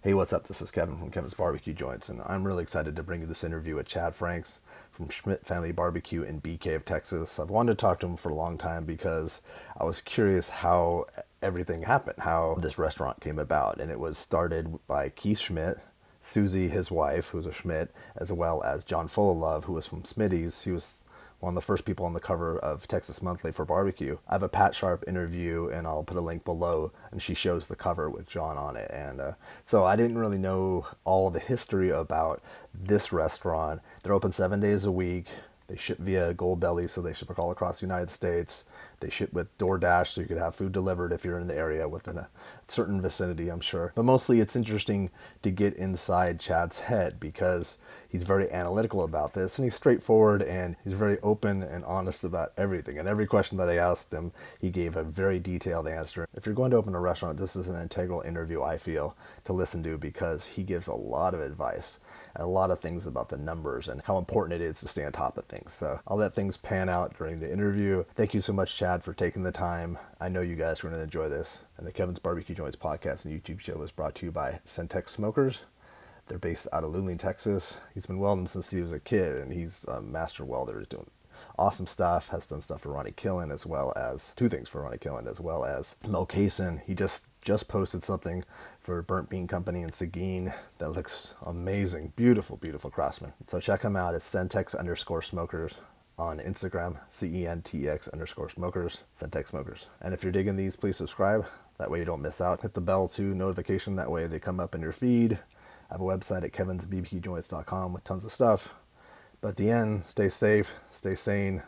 Hey, what's up? This is Kevin from Kevin's Barbecue Joints, and I'm really excited to bring you this interview with Chad Franks from Schmidt Family Barbecue in Bee Cave, Texas. I've wanted to talk to him for a long time because I was curious how everything happened, how this restaurant came about, and it was started by Keith Schmidt, Susie, his wife, who's a Schmidt, as well as John Fullilove, who was from Smitty's. He was one of the first people on the cover of Texas Monthly for barbecue. I have a Pat Sharp interview, and I'll put a link below, and she shows the cover with John on it. And so I didn't really know all the history about this restaurant. They're open 7 days a week. They ship via Gold Belly, so they ship all across the United States. They ship with DoorDash, so you could have food delivered if you're in the area within a certain vicinity, I'm sure. But mostly it's interesting to get inside Chad's head because he's very analytical about this, and he's straightforward, and he's very open and honest about everything. And every question that I asked him, he gave a very detailed answer. If you're going to open a restaurant, this is an integral interview, I feel, to listen to because he gives a lot of advice and a lot of things about the numbers and how important it is to stay on top of things. So I'll let things pan out during the interview. Thank you so much, Chad, for taking the time. I know you guys are going to enjoy this. And the Kevin's Barbecue Joints podcast and YouTube show is brought to you by Centex Smokers. They're based out of Luling, Texas. He's been welding since he was a kid, and he's a master welder. He's doing awesome stuff, has done stuff for Ronnie Killen, as well as two things for Ronnie Killen, as well as Mel Kaysen. He just posted something for Burnt Bean Company in Seguin that looks amazing. Beautiful, beautiful craftsman. So check him out. It's Centex_smokers on Instagram, CENTX_smokers, Centex Smokers. And if you're digging these, please subscribe. That way you don't miss out. Hit the bell too, notification. That way they come up in your feed. I have a website at kevinsbbqjoints.com with tons of stuff. But at the end, stay safe, stay sane.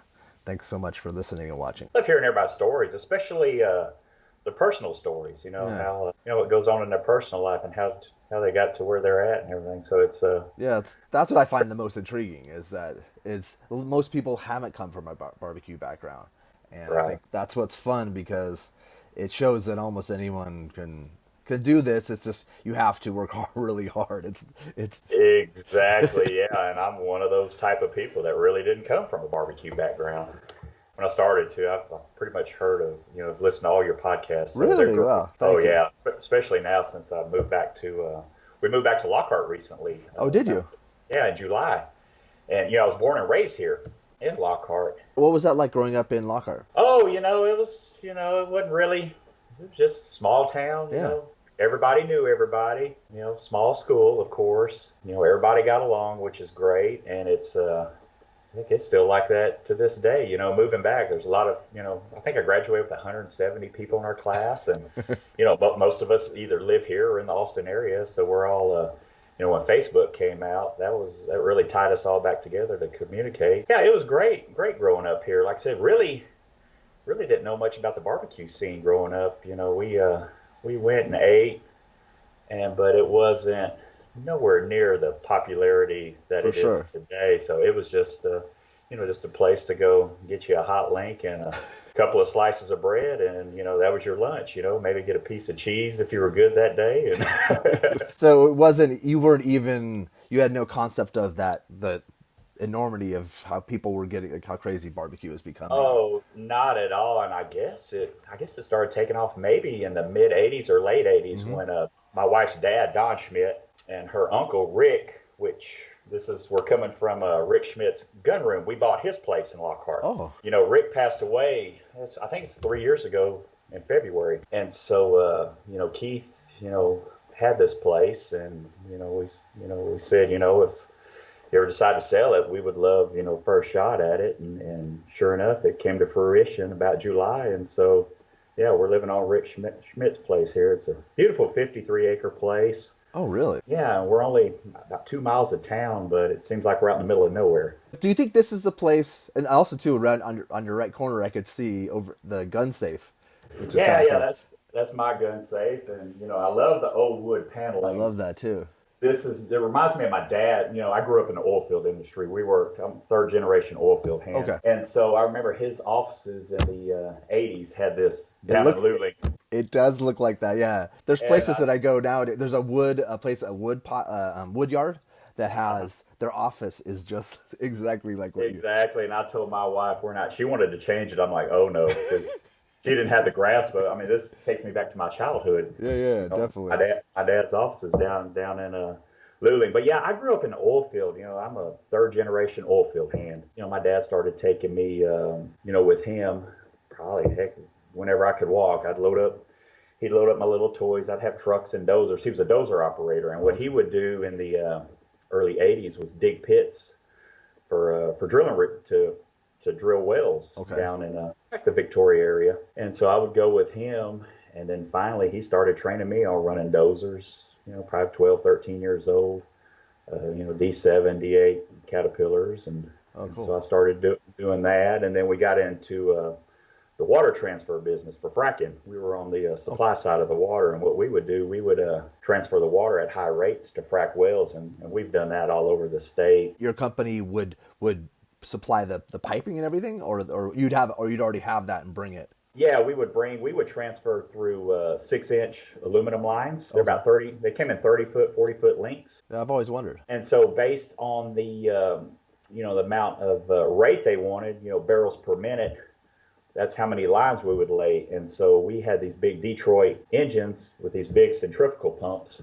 Thanks so much for listening and watching. I love hearing everybody's stories, especially the personal stories, how what goes on in their personal life and how they got to where they're at and everything. So it's that's what I find the most intriguing is that most people haven't come from a barbecue background, and right. I think that's what's fun because it shows that almost anyone can do this. It's just you have to work really hard. It's exactly yeah, and I'm one of those type of people that really didn't come from a barbecue background. When I started to, I've pretty much heard of, listened to all your podcasts. Really? Wow. Thank you. Yeah. Especially now since I moved back to, we moved back to Lockhart recently. Oh, did you? Yeah, in July. And, I was born and raised here in Lockhart. What was that like growing up in Lockhart? Oh, it was, it wasn't really, it was just a small town, you know. Everybody knew everybody, small school, of course. Everybody got along, which is great. And it's, I think it's still like that to this day. Moving back, there's a lot of, I think I graduated with 170 people in our class. And, but most of us either live here or in the Austin area. So we're all, when Facebook came out, that really tied us all back together to communicate. Yeah, it was great growing up here. Like I said, really didn't know much about the barbecue scene growing up. We went and ate, but it wasn't nowhere near the popularity that it is today. So it was just, just a place to go get you a hot link and a couple of slices of bread, and that was your lunch. Maybe get a piece of cheese if you were good that day. And so it wasn't. You had no concept of that. The enormity of how people were getting, like how crazy barbecue has become. Oh, not at all. And I guess it started taking off maybe in the mid '80s or late '80s when my wife's dad, Don Schmidt, and her uncle Rick, we're coming from Rick Schmidt's gun room. We bought his place in Lockhart. Oh. Rick passed away, I think it's 3 years ago in February. And so, Keith, had this place, and, we said, if you ever decide to sell it, we would love, first shot at it. And sure enough, it came to fruition about July. And so, yeah, we're living on Rick Schmidt's place here. It's a beautiful 53-acre place. Oh, really? Yeah, we're only about 2 miles of town, but it seems like we're out in the middle of nowhere. Do you think this is the place, and also too, around on your right corner, I could see over the gun safe. Which is kind of cool. That's my gun safe, and I love the old wood paneling. I love that too. It reminds me of my dad. I grew up in the oil field industry. I'm third generation oil field hand. Okay. And so I remember his offices in the 80s had this down in Luling. It does look like that, yeah. There's places that I go now. There's a wood yard that has their office is just exactly like what exactly. And I told my wife she wanted to change it. I'm like, oh no, she didn't have the grasp of it. I mean, this takes me back to my childhood. Yeah, yeah, definitely. My dad's office is down in Luling. But yeah, I grew up in the oil field. I'm a third generation oil field hand. My dad started taking me, with him, probably heck, whenever I could walk, he'd load up my little toys. I'd have trucks and dozers. He was a dozer operator, and what he would do in the early '80s was dig pits for drilling to drill wells down in like the Victoria area. And so I would go with him, and then finally he started training me on running dozers. Probably 12, 13 years old. D7, D8 Caterpillars, and so I started doing that, and then we got into the water transfer business for fracking. We were on the supply side of the water, and what we would do, we would transfer the water at high rates to frack wells, and we've done that all over the state. Your company would supply the piping and everything, or you'd already have that and bring it? Yeah, we would transfer through 6-inch aluminum lines. They're about 30. They came in 30-foot, 40-foot lengths. Yeah, I've always wondered. And so based on the the amount of rate they wanted, barrels per minute, that's how many lines we would lay. And so we had these big Detroit engines with these big centrifugal pumps.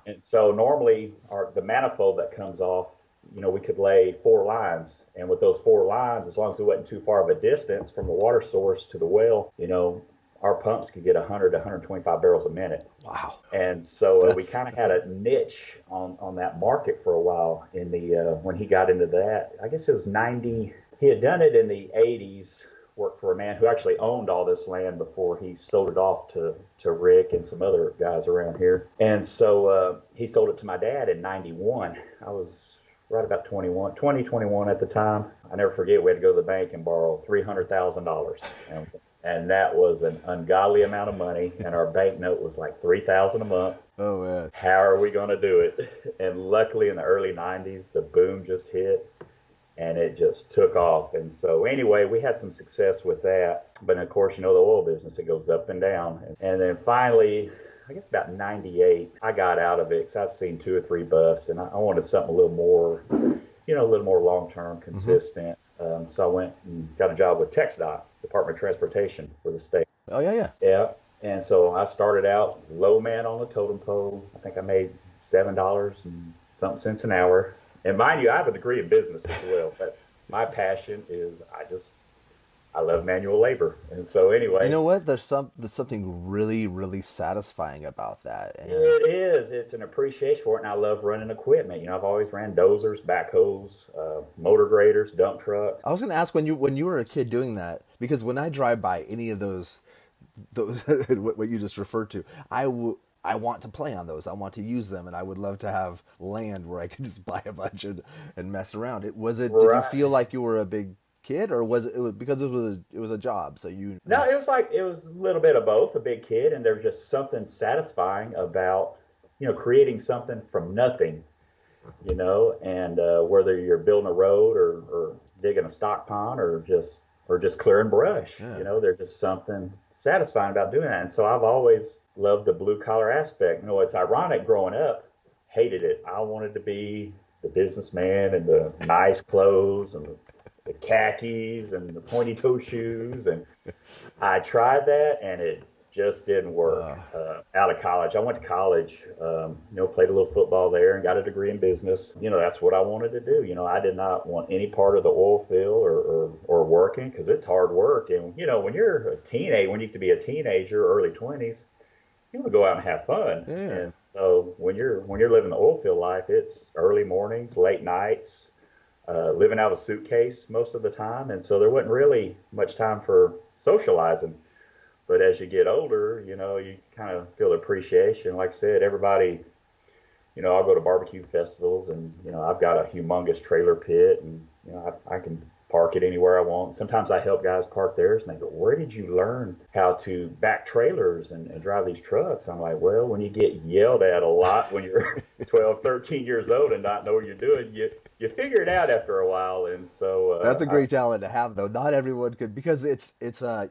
And so normally the manifold that comes off, we could lay 4 lines. And with those 4 lines, as long as it wasn't too far of a distance from the water source to the well, our pumps could get 100 to 125 barrels a minute. Wow. And so we kind of had a niche on that market for a while in the when he got into that. I guess it was 90. He had done it in the 80s, worked for a man who actually owned all this land before he sold it off to Rick and some other guys around here. And so he sold it to my dad in 91. I was right about 21 at the time. I never forget, we had to go to the bank and borrow $300,000. And that was an ungodly amount of money. And our bank note was like $3,000 a month. Oh, man. How are we going to do it? And luckily in the early 90s, the boom just hit and it just took off. And so anyway, we had some success with that. But of course, the oil business, it goes up and down. And then finally, I guess about 98, I got out of it because I've seen 2 or 3 busts, and I wanted something a little more, a little more long-term, consistent. So I went and got a job with TxDOT, Department of Transportation for the state. Oh, yeah. Yeah. And so I started out low man on the totem pole. I think I made $7 and something cents an hour. And mind you, I have a degree in business as well. But my passion is I love manual labor. And so anyway. You know what? There's something really, really satisfying about that. And it is. It's an appreciation for it. And I love running equipment. I've always ran dozers, backhoes, motor graders, dump trucks. I was going to ask when you were a kid doing that, because when I drive by any of those what you just referred to, I want to play on those. I want to use them, and I would love to have land where I could just buy a bunch and mess around. Did you feel like you were a big kid, or was it because it was a job? So No, it was a little bit of both. A big kid, and there's just something satisfying about creating something from nothing, and whether you're building a road or digging a stock pond or just clearing brush, there's just something satisfying about doing that. And so I've always loved the blue collar aspect. It's ironic, growing up, hated it. I wanted to be the businessman and the nice clothes and the khakis and the pointy toe shoes, and I tried that and it just didn't work. Out of college, I went to college, played a little football there and got a degree in business. That's what I wanted to do. I did not want any part of the oil field or working, because it's hard work. And when you're when you get to be a teenager, early 20s, you want to go out and have fun. Yeah. And so when you're living the oil field life, it's early mornings, late nights, living out of a suitcase most of the time. And so there wasn't really much time for socializing. But as you get older, you kind of feel the appreciation. Like I said, everybody, I'll go to barbecue festivals, and, I've got a humongous trailer pit, and, I can park it anywhere I want. Sometimes I help guys park theirs, and they go, "Where did you learn how to back trailers and drive these trucks?" I'm like, well, when you get yelled at a lot when you're 12, 13 years old and not know what you're doing, you figure it out after a while. And so that's a great talent to have, though. Not everyone could, because it's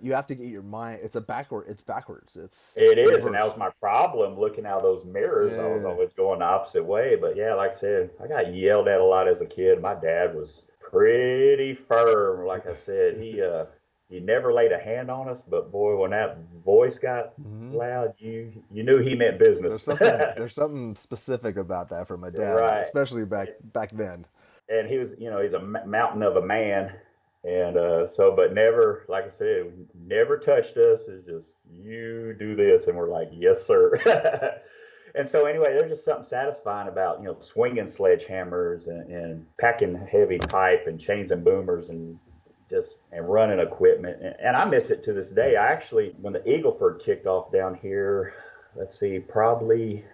you have to get your mind. It's backwards. It is, reverse. And that was my problem looking out of those mirrors. I was always going the opposite way. But yeah, like I said, I got yelled at a lot as a kid. My dad was pretty firm. Like I said, he He never laid a hand on us, but boy, when that voice got loud, you knew he meant business. There's something specific about that for my dad, Right. especially back then. And he was, he's a mountain of a man. And but never, like I said, never touched us. It's just, you do this. And we're like, yes, sir. And so anyway, there's just something satisfying about, swinging sledgehammers and packing heavy pipe and chains and boomers and running equipment. And I miss it to this day. I actually, when the Eagleford kicked off down here, let's see, probably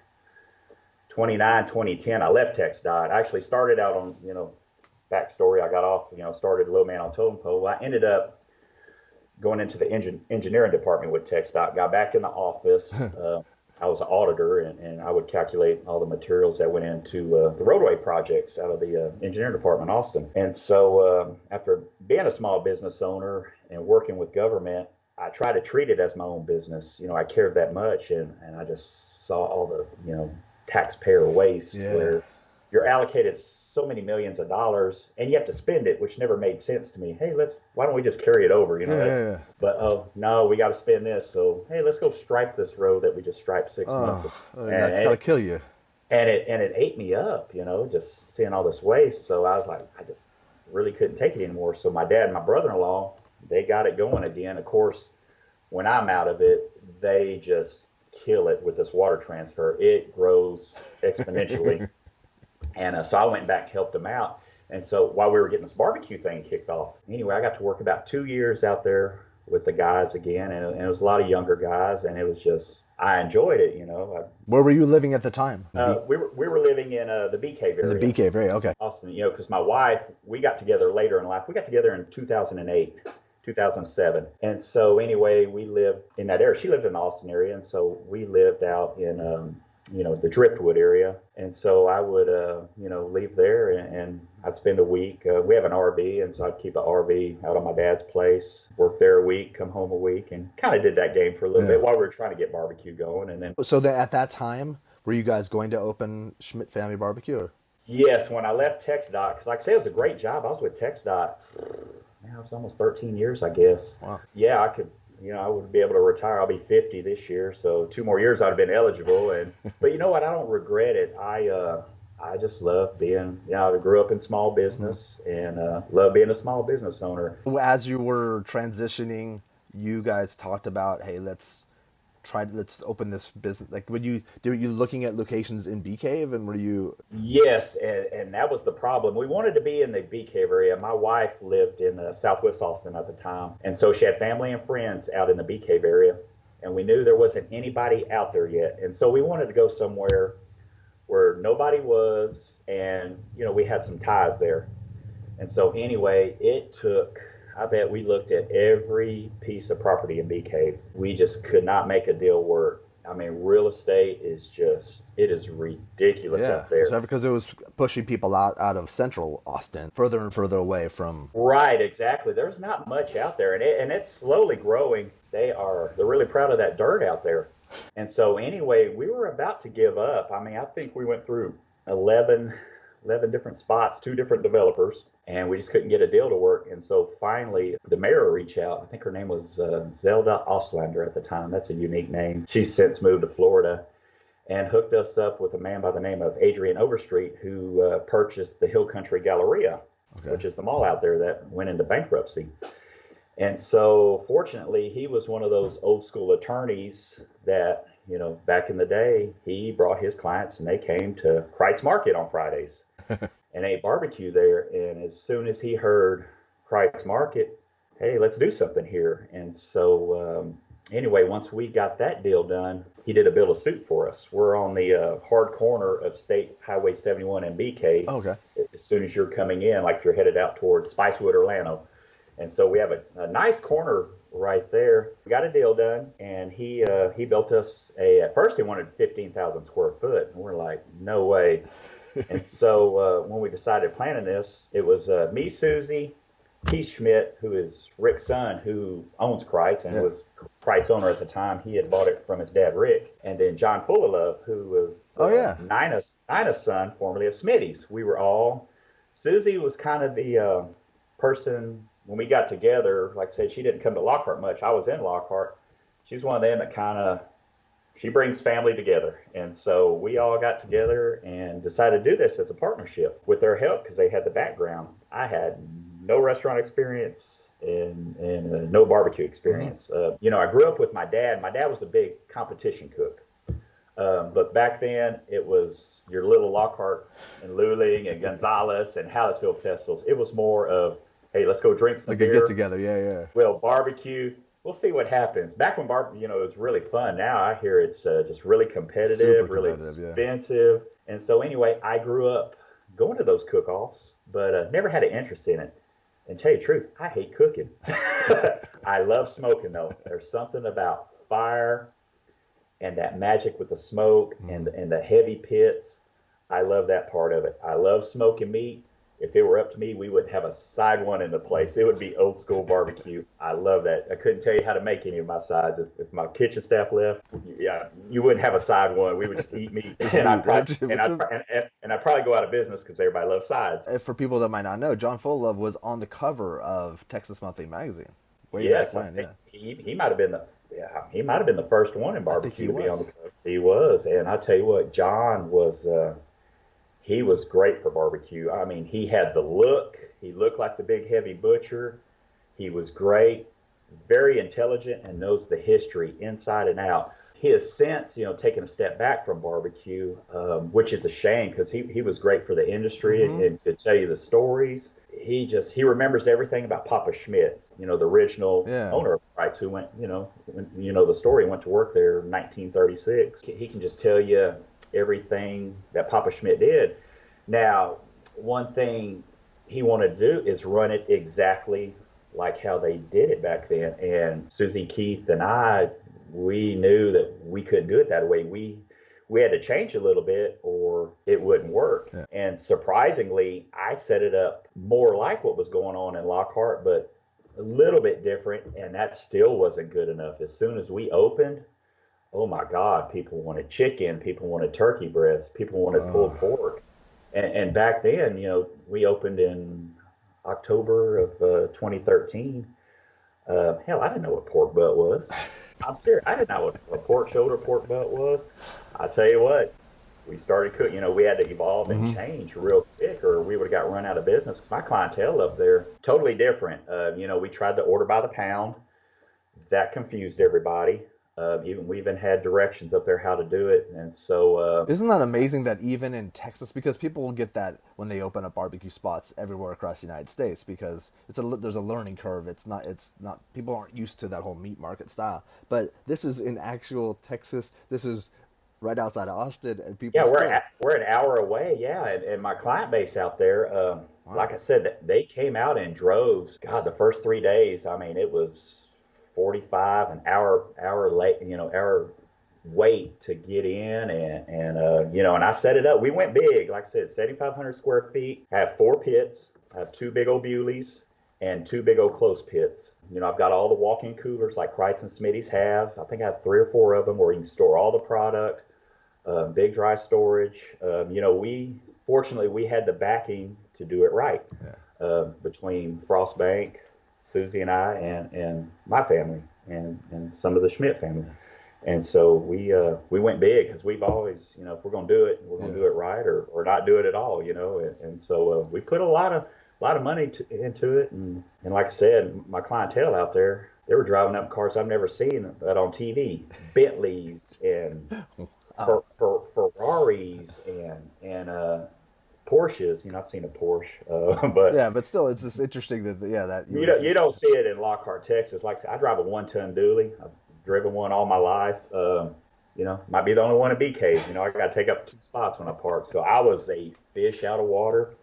2010, I left TxDOT. I actually started out on, backstory. I got off, started low man on totem pole. I ended up going into the engineering department with TxDOT, got back in the office. I was an auditor, and I would calculate all the materials that went into the roadway projects out of the engineering department in Austin. And so after being a small business owner and working with government, I try to treat it as my own business. I cared that much, and I just saw all the, taxpayer waste where you're allocated so many millions of dollars and you have to spend it, which never made sense to me. Hey, why don't we just carry it over? But oh no, we got to spend this. So hey, let's go stripe this road that we just striped 6 months ago. That's gotta kill you. And it ate me up, just seeing all this waste. So I was like, I just really couldn't take it anymore. So my dad and my brother-in-law, they got it going again. Of course, when I'm out of it, they just kill it with this water transfer. It grows exponentially. And so I went back, helped them out. And so while we were getting this barbecue thing kicked off, anyway, I got to work about 2 years out there with the guys again. And it was a lot of younger guys. And it was just, I enjoyed it, Where were you living at the time? We were living in the Bee Cave area. The Bee Cave area, okay. Austin, because my wife, we got together later in life. We got together in 2008. 2007. And so anyway, we lived in that area. She lived in the Austin area. And so we lived out in, the Driftwood area. And so I would, leave there and I'd spend a week. We have an RV. And so I'd keep an RV out on my dad's place, work there a week, come home a week, and kind of did that game for a little bit while we were trying to get barbecue going. And then. So at that time, were you guys going to open Schmidt Family Barbecue? Or? Yes. When I left TxDOT, because like I say, it was a great job. I was with TxDOT. It was almost 13 years, I guess. Wow. Yeah, I could, I would be able to retire. I'll be 50 this year, so 2 more years I'd have been eligible. But you know what? I don't regret it. I just love being, I grew up in small business and love being a small business owner. As you were transitioning, you guys talked about, hey, let's open this business. Like, were you looking at locations in Bee Cave, and were you? Yes, and that was the problem. We wanted to be in the Bee Cave area. My wife lived in Southwest Austin at the time, and so she had family and friends out in the Bee Cave area, and we knew there wasn't anybody out there yet, and so we wanted to go somewhere where nobody was, and we had some ties there, and so anyway, it took. I bet we looked at every piece of property in Bee Cave. We just could not make a deal work. I mean, real estate is it is ridiculous up there. So because it was pushing people out of central Austin, further and further away from. Right, exactly. There's not much out there, and it's slowly growing. They're really proud of that dirt out there. And so anyway, we were about to give up. I mean, I think we went through 11 different spots, 2 different developers, and we just couldn't get a deal to work. And so finally, the mayor reached out. I think her name was Zelda Auslander at the time. That's a unique name. She's since moved to Florida and hooked us up with a man by the name of Adrian Overstreet, who purchased the Hill Country Galleria, which is the mall out there that went into bankruptcy. And so fortunately, he was one of those old school attorneys that, back in the day, he brought his clients and they came to Kreitz Market on Fridays and ate barbecue there. And as soon as he heard Kreitz Market, hey, let's do something here. And so anyway, once we got that deal done, he did a bill of suit for us. We're on the hard corner of State Highway 71 and BK. Okay. As soon as you're coming in, like you're headed out towards Spicewood, Orlando. And so we have a nice corner right there. We got a deal done, and he built us at first he wanted 15,000 square foot, and we're like, no way. And so when we decided planning this, it was me, Susie, Keith Schmidt, who is Rick's son, who owns Kreitz and was Kreitz owner at the time. He had bought it from his dad, Rick. And then John Fullalove, who was Nina's son, formerly of Smitty's. We were all, Susie was kind of the person when we got together, like I said, she didn't come to Lockhart much. I was in Lockhart. She's one of them that kind of, she brings family together. And so we all got together and decided to do this as a partnership with their help because they had the background. I had no restaurant experience and no barbecue experience. I grew up with my dad. My dad was a big competition cook. But back then, it was your little Lockhart and Luling and Gonzales and Hallettsville festivals. It was more of, hey, let's go drink some Like beer. a get together, yeah. We'll barbecue. We'll see what happens. Back when it was really fun. Now I hear it's just really competitive, Super really competitive, expensive. Yeah. And so anyway, I grew up going to those cook-offs, but never had an interest in it. And tell you the truth, I hate cooking. I love smoking though. There's something about fire and that magic with the smoke and the heavy pits. I love that part of it. I love smoking meat. If it were up to me, we would have a side one in the place. It would be old school barbecue. I love that. I couldn't tell you how to make any of my sides. If my kitchen staff left, you wouldn't have a side one. We would just eat meat. And I'd probably go out of business because everybody loves sides. For people that might not know, John Full was on the cover of Texas Monthly Magazine way back when. Yeah. He might have been the first one in barbecue to be on the cover. He was, and I tell you what, John was. He was great for barbecue. I mean, he had the look. He looked like the big heavy butcher. He was great, very intelligent, and knows the history inside and out. He has since, taken a step back from barbecue, which is a shame because he was great for the industry and could tell you the stories. He remembers everything about Papa Schmidt, the original owner of Kreitz, who went, the story, went to work there in 1936. He can just tell you everything that Papa Schmidt did. Now, one thing he wanted to do is run it exactly like how they did it back then. And Susie, Keith, and I, we knew that we couldn't do it that way. We had to change a little bit or it wouldn't work. Yeah. And surprisingly, I set it up more like what was going on in Lockhart, but a little bit different, and that still wasn't good enough. As soon as we opened, oh my God, people wanted chicken, people wanted turkey breasts, people wanted pulled pork. And back then, we opened in October of 2013. Hell, I didn't know what pork butt was. I'm serious. I didn't know what a pork shoulder, pork butt was. I tell you what, we started cooking. We had to evolve and change real quick or we would have got run out of business because my clientele up there, totally different. We tried to order by the pound. That confused everybody. We even had directions up there how to do it, and so isn't that amazing that even in Texas, because people will get that when they open up barbecue spots everywhere across the United States, because there's a learning curve. It's not people aren't used to that whole meat market style, but this is in actual Texas. This is right outside of Austin, and people. Yeah, we're an hour away. Yeah, and my client base out there, wow. Like I said, they came out in droves. God, the first 3 days, I mean, it was 45 an hour wait to get in and I set it up. We went big, like I said, 7,500 square feet. I have 4 pits. I have 2 big old Bewleys and 2 big old close pits. I've got all the walk-in coolers like Kreitz and Smitty's have. I think I have 3 or 4 of them where you can store all the product. Big dry storage. Fortunately we had the backing to do it right. Between Frost Bank, Susie and I and my family and some of the Schmidt family. And so we went big because we've always, if we're going to do it, we're going to do it right or not do it at all, And so we put a lot of money into it. And like I said, my clientele out there, they were driving up cars I've never seen that on TV, Bentleys and Ferraris and Porsches. I've seen a Porsche, but still, it's just interesting that you don't see it in Lockhart, Texas. Like I said, I drive a 1-ton dually. I've driven one all my life. Might be the only one in BK. I got to take up 2 spots when I park. So I was a fish out of water,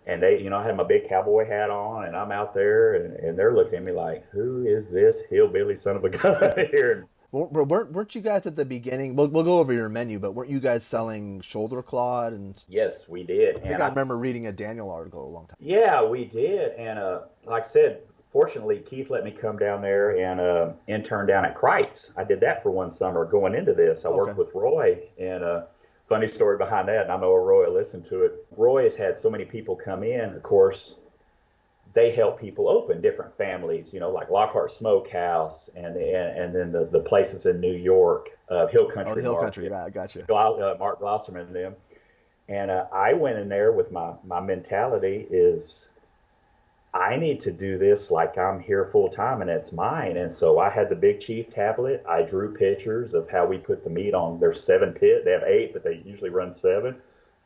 and they, I had my big cowboy hat on, and I'm out there, and they're looking at me like, who is this hillbilly son of a gun here? Weren't you guys at the beginning? We'll go over your menu, but weren't you guys selling shoulder claw? And yes, we did. I remember reading a Daniel article a long time. Yeah, we did. And like I said, fortunately, Keith let me come down there and intern down at Kreitz. I did that for one summer going into this. I worked with Roy, and funny story behind that, and I know Roy will listen to it. Roy has had so many people come in. Of course, they help people open different families, like Lockhart Smokehouse and then the places in New York, Hill Oh, the Country Hill Country. Market, Yeah, I gotcha. Mark Glosserman and them. And I went in there with my mentality is I need to do this like I'm here full time and it's mine. And so I had the Big Chief tablet. I drew pictures of how we put the meat on. There's 7 pit. They have 8, but they usually run 7.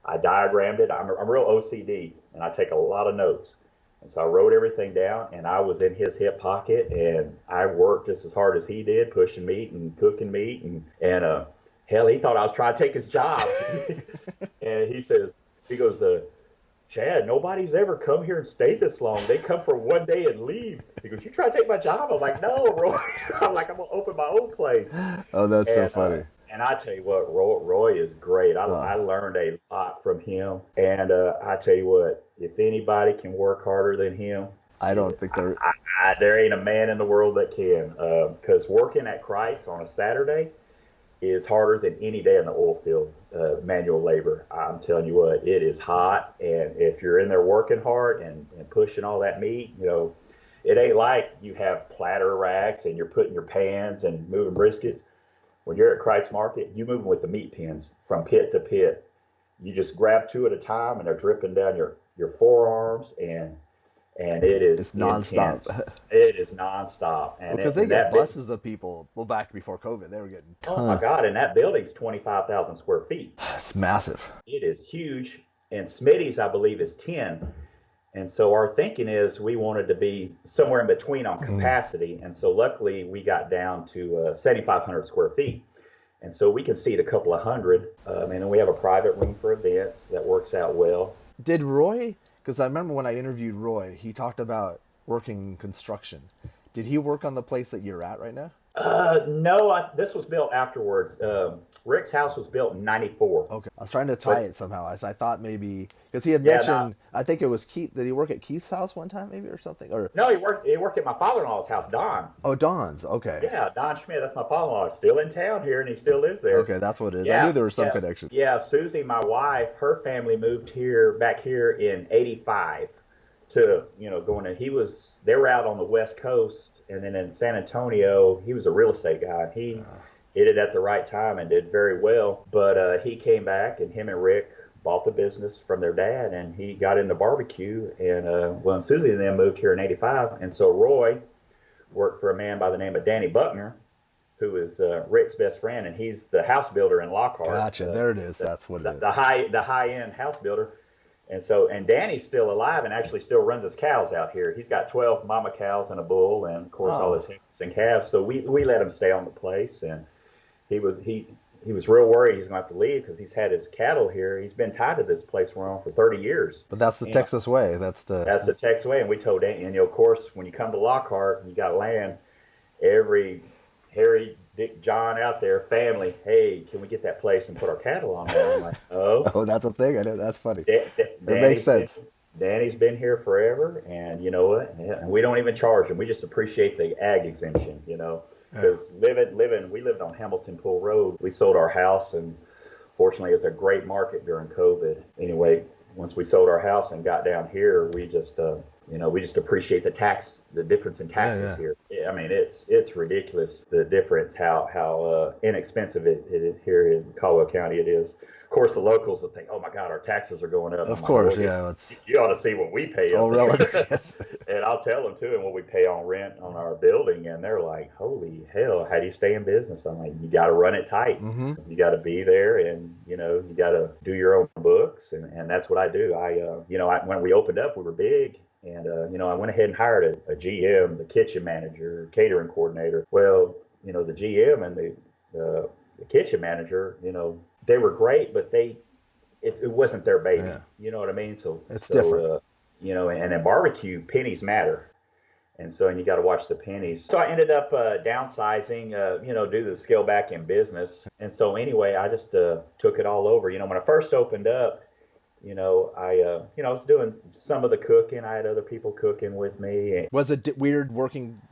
I diagrammed it. I'm real OCD and I take a lot of notes. And so I wrote everything down and I was in his hip pocket and I worked just as hard as he did, pushing meat and cooking meat. And hell, he thought I was trying to take his job. And he goes, Chad, nobody's ever come here and stayed this long. They come for one day and leave. He goes, you try to take my job? I'm like, no, Roy. I'm like, I'm going to open my own place. Oh, that's so And funny. and I tell you what, Roy is great. I Oh, learned a lot from him. And I tell you what, if anybody can work harder than him, I don't think they're. there ain't a man in the world that can. Because working at Kreitz on a Saturday is harder than any day in the oil field, manual labor. I'm telling you what, it is hot. And if you're in there working hard and pushing all that meat, it ain't like you have platter racks and you're putting your pans and moving briskets. When you're at Kreitz Market, you move them with the meat pins from pit to pit. You just grab 2 at a time and they're dripping down your forearms and it is It's nonstop. intense. It is nonstop. Well, And because they and get that bit, buses of people. Well, back before COVID, they were getting oh my ton. God, and that building's 25,000 square feet. It's massive. It is huge. And Smitty's, I believe, is 10. And so our thinking is we wanted to be somewhere in between on Mm. capacity. And so luckily we got down to 7,500 square feet. And so we can seat a couple of hundred. And then we have a private room for events that works out well. Did Roy? Because I remember when I interviewed Roy, he talked about working construction. Did he work on the place that you're at right now? No, this was built afterwards. Rick's house was built in '94. Okay. I was trying to tie But it somehow. I thought maybe because he had yeah, no, mentioned, I think it was Keith. Did he work at Keith's house one time, maybe or something? Or no, he worked at my father-in-law's house, Don. oh, Don's. Okay, Yeah, Don Schmidt. That's my father-in-law. He's still in town here, and he still lives there. okay, that's what it is. I knew Yeah, there was some yes, connection. yeah. Susie, my wife, her family moved back here in '85 to, going to. They were out on the West Coast, and then in San Antonio, he was a real estate guy. And he hit it at the right time and did very well. But he came back, and him and Rick bought the business from their dad, and he got into barbecue. And and Susie and them moved here in '85, and so Roy worked for a man by the name of Danny Buckner, who is Rick's best friend, and he's the house builder in Lockhart, Gotcha. There it is. That's what it is. the high end house builder. And Danny's still alive and actually still runs his cows out here. He's got 12 mama cows and a bull, and of course all his Oh, heifers and calves. So we let him stay on the place, and he was real worried he's going to have to leave because he's had his cattle here. He's been tied to this place we're on for 30 years. but that's the And Texas way. That's that's the the Tex way. And we told Danny, and of course, when you come to Lockhart and you got land, every Harry, Dick, John out there, family, hey, can we get that place and put our cattle on there? I'm like, oh, oh, that's a thing. I know that's funny. Da- Da- It makes Danny's been sense. Danny's been here forever, and you know what? Yeah, and we don't even charge him. We just appreciate the ag exemption, Yeah. because we lived on Hamilton Pool Road. We sold our house, and fortunately, it was a great market during COVID. Anyway, once we sold our house and got down here, we just appreciate the difference in Yeah, taxes yeah. here. I mean, it's ridiculous the difference how inexpensive it here in Caldwell County it is. Of course, the locals will think, "Oh my God, our taxes are going up." Of I'm like, course, "Well, yeah. It's you ought to see what we it's pay all up relative. there." Yes. And I'll tell them too, and what we pay on rent on our building, and they're like, "Holy hell, how do you stay in business?" I'm like, "You got to run it tight. Mm-hmm. You got to be there, and you got to do your own books." And that's what I do. When we opened up, we were big. And I went ahead and hired a GM, the kitchen manager, catering coordinator. Well, the GM and the kitchen manager, they were great, but it wasn't their baby. Yeah, You know what I mean? it's different. And in barbecue, pennies matter. And you got to watch the pennies. So I ended up downsizing, due to the scale back in business. And so anyway, I just took it all over. When I first opened up, I was doing some of the cooking. I had other people cooking with me. Was it weird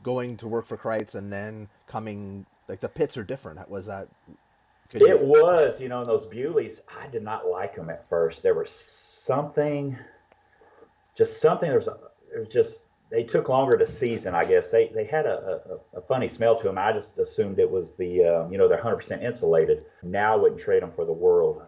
going to work for Kreitz and then coming, like the pits are different? Was that, could It you, was, in those Bewleys, I did not like them at first. There was something, just something. it was just they took longer to season. I guess they had a funny smell to them. I just assumed it was the they're 100% insulated. Now I wouldn't trade them for the world.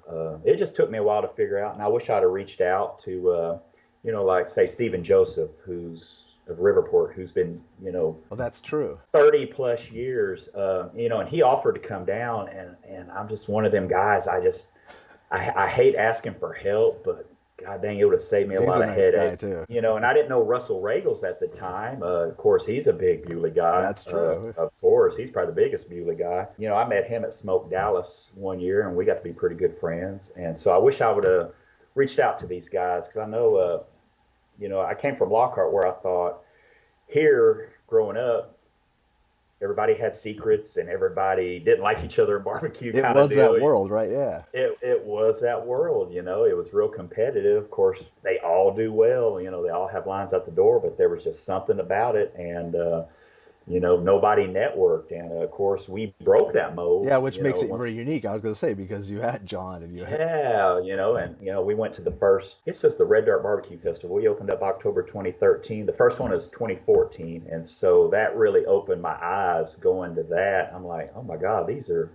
It just took me a while to figure out, and I wish I'd have reached out to like say Stephen Joseph, who's of Riverport, who's been Well, that's true. 30 plus years, and he offered to come down, and I'm just one of them guys. I hate asking for help, but God dang, it would have saved me a lot of nice headache. Guy too. And I didn't know Russell Regals at the time. Of course, he's a big Bewley guy. That's true. Of course, he's probably the biggest Bewley guy. I met him at Smoke Dallas one year, and we got to be pretty good friends. And so I wish I would have reached out to these guys, because I know, I came from Lockhart, where I thought here growing up, everybody had secrets and everybody didn't like each other in barbecue. It was that world, right? Yeah. It was that world, it was real competitive. Of course, they all do well, they all have lines out the door, but there was just something about it. And, nobody networked. And of course, we broke that mold. Yeah, which makes it very unique. I was going to say, because you had John and you had. Yeah, we went to the first, it's just the Red Dirt BBQ Festival. We opened up October 2013. The first one is 2014. And so that really opened my eyes going to that. I'm like, oh my God, these are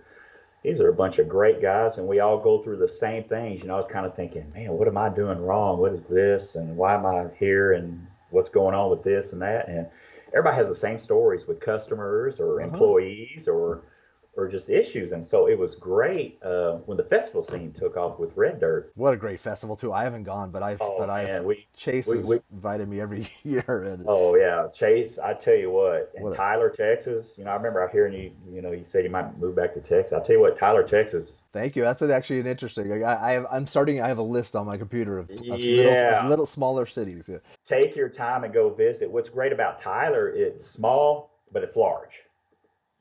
a bunch of great guys, and we all go through the same things. I was kind of thinking, man, what am I doing wrong? What is this? And why am I here? And what's going on with this and that? And everybody has the same stories with customers or employees or just issues. And so it was great when the festival scene took off with Red Dirt. What a great festival too. I haven't gone, but Chase has invited me every year. And oh yeah, Chase, I tell you what, in Tyler, Texas, I remember out hearing you said you might move back to Texas. I tell you what, Tyler, Texas. Thank you. That's actually an interesting. I have a list on my computer of little smaller cities. Yeah. Take your time and go visit. What's great about Tyler, it's small, but it's large.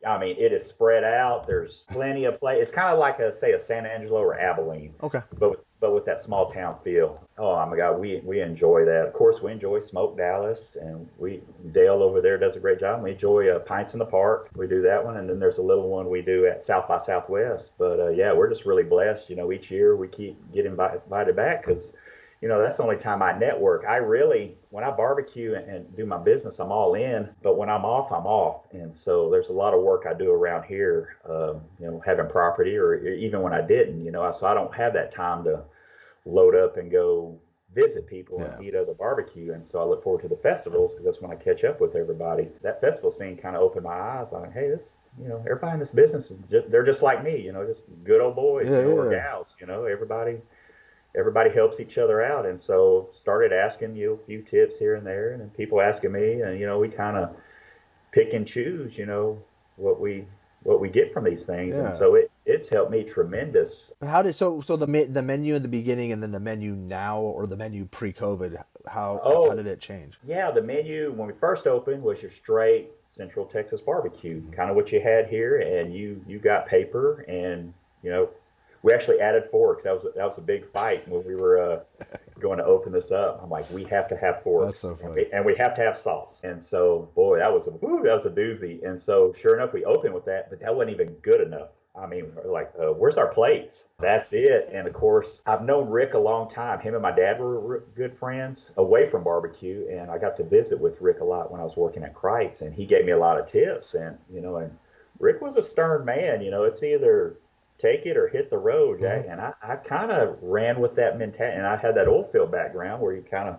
I mean, it is spread out. There's plenty of place. It's kind of like a San Angelo or Abilene. Okay. But with that small town feel. Oh my God, we enjoy that. Of course, we enjoy Smoke Dallas, and Dale over there does a great job. We enjoy Pints in the Park. We do that one, and then there's a little one we do at South by Southwest. But yeah, we're just really blessed. Each year we keep getting invited back, because that's the only time I network. When I barbecue and do my business, I'm all in. But when I'm off, I'm off. And so there's a lot of work I do around here, having property, or even when I didn't, so I don't have that time to load up and go visit people and eat other barbecue. And so I look forward to the festivals, because that's when I catch up with everybody. That festival scene kind of opened my eyes. I'm like, hey, everybody in this business, they're just like me, just good old boys or gals, everybody helps each other out. And so started asking you a few tips here and there, and then people asking me, and we kind of pick and choose, what we get from these things. And so it's helped me tremendous. How did the menu in the beginning, and then the menu now, or the menu pre-COVID, how did it change? Yeah, the menu when we first opened was your straight Central Texas barbecue, kind of what you had here, and you got paper, and we actually added forks. That was a big fight when we were going to open this up. I'm like, we have to have forks. That's so funny. And we have to have sauce. And so, boy, that was a doozy. And so, sure enough, we opened with that, but that wasn't even good enough. I mean, like, where's our plates? That's it. And of course, I've known Rick a long time. Him and my dad were good friends away from barbecue, and I got to visit with Rick a lot when I was working at Kreitz, and he gave me a lot of tips. And and Rick was a stern man. It's either take it or hit the road, Jack. And I kind of ran with that mentality. And I had that oil field background where you kind of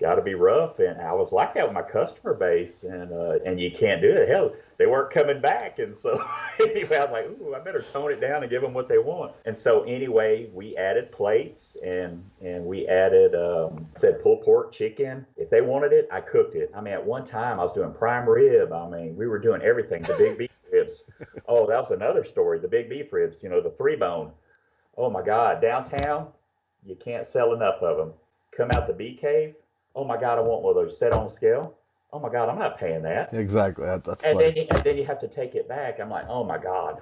got to be rough. And I was like that with my customer base. And you can't do it. Hell, they weren't coming back. And so anyway, I was like, ooh, I better tone it down and give them what they want. And so anyway, we added plates, and we added, said pulled pork, chicken. If they wanted it, I cooked it. I mean, at one time I was doing prime rib. I mean, we were doing everything. The big beef ribs. Oh, that was another story. The big beef ribs, the 3-bone. Oh my God, downtown, you can't sell enough of them. Come out the bee cave. Oh my God, I want one of those set on scale. Oh my God, I'm not paying that. Exactly. That's and funny. Then you have to take it back. I'm like, oh my God.